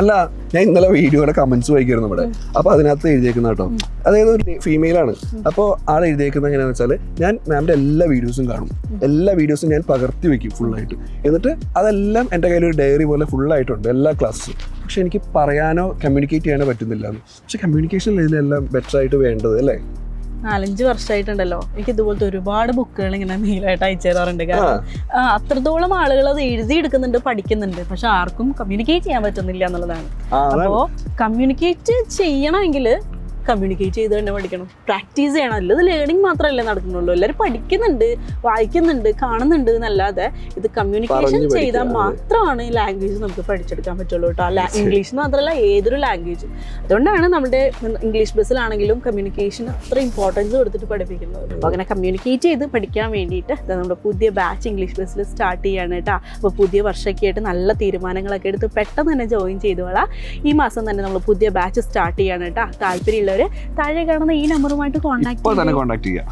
അല്ല, ഞാൻ ഇന്നലെ വീഡിയോയുടെ കമന്റ്സ് വായിക്കായിരുന്നു ഇവിടെ. അപ്പൊ അതിനകത്ത് എഴുതിയേക്കുന്ന കേട്ടോ, അതായത് ഒരു ഫീമെയിൽ ആണ്. അപ്പോൾ ആൾ എഴുതിയേക്കുന്നത് എങ്ങനെയാന്ന് വെച്ചാൽ, ഞാൻ മാമിന്റെ എല്ലാ വീഡിയോസും കാണും, എല്ലാ വീഡിയോസും ഞാൻ പകർത്തി വെക്കും ഫുള്ളായിട്ട്. എന്നിട്ട് അതെല്ലാം എൻ്റെ കയ്യിൽ ഒരു ഡയറി പോലെ ഫുള്ളായിട്ടുണ്ട്, എല്ലാ ക്ലാസ്സും. പക്ഷെ എനിക്ക് പറയാനോ കമ്മ്യൂണിക്കേറ്റ് ചെയ്യാനോ പറ്റുന്നില്ല. പക്ഷെ കമ്മ്യൂണിക്കേഷൻ ഇതിലെല്ലാം ബെറ്റർ ആയിട്ട് വേണ്ടത് അല്ലേ? 4-5 വർഷമായിട്ടുണ്ടല്ലോ എനിക്ക് ഇതുപോലത്തെ ഒരുപാട് ബുക്കുകൾ ഇങ്ങനെ മെയിലായിട്ട് അയച്ചു തരാറുണ്ട്. കാരണം അത്രത്തോളം ആളുകൾ അത് എഴുതിയെടുക്കുന്നുണ്ട്, പഠിക്കുന്നുണ്ട്, പക്ഷെ ആർക്കും കമ്മ്യൂണിക്കേറ്റ് ചെയ്യാൻ പറ്റുന്നില്ല എന്നുള്ളതാണ്. അപ്പോൾ കമ്മ്യൂണിക്കേറ്റ് ചെയ്യണമെങ്കിൽ കമ്മ്യൂണിക്കേറ്റ് ചെയ്ത് തന്നെ പഠിക്കണം, പ്രാക്ടീസ് ചെയ്യണം. അല്ലത് ലേണിംഗ് മാത്രമല്ലേ നടക്കുന്നുള്ളൂ. എല്ലാവരും പഠിക്കുന്നുണ്ട്, വായിക്കുന്നുണ്ട്, കാണുന്നുണ്ട് എന്നല്ലാതെ ഇത് കമ്മ്യൂണിക്കേഷൻ ചെയ്താൽ മാത്രമാണ് ഈ ലാംഗ്വേജ് നമുക്ക് പഠിച്ചെടുക്കാൻ പറ്റുള്ളൂ കേട്ടോ. ഇംഗ്ലീഷ് മാത്രമല്ല ഏതൊരു ലാംഗ്വേജും. അതുകൊണ്ടാണ് നമ്മുടെ ഇംഗ്ലീഷ് ബസ്സിലാണെങ്കിലും കമ്മ്യൂണിക്കേഷൻ അത്ര ഇമ്പോർട്ടൻസ് കൊടുത്തിട്ട് പഠിപ്പിക്കുന്നത്. അപ്പോൾ അങ്ങനെ കമ്മ്യൂണിക്കേറ്റ് ചെയ്ത് പഠിക്കാൻ വേണ്ടിയിട്ട് നമ്മുടെ പുതിയ ബാച്ച് ഇംഗ്ലീഷ് ബസ്സിൽ സ്റ്റാർട്ട് ചെയ്യാണ് കേട്ടോ. അപ്പോൾ പുതിയ വർഷമൊക്കെ ആയിട്ട് നല്ല തീരുമാനങ്ങളൊക്കെ എടുത്ത് പെട്ടെന്ന് തന്നെ ജോയിൻ ചെയ്തോളാം. ഈ മാസം തന്നെ നമ്മൾ പുതിയ ബാച്ച് സ്റ്റാർട്ട് ചെയ്യാണ് കേട്ടോ. താല്പര്യമുള്ളവർ താഴെ കാണുന്ന ഈ നമ്പറുമായിട്ട് കോൺടാക്ട് ചെയ്യാം.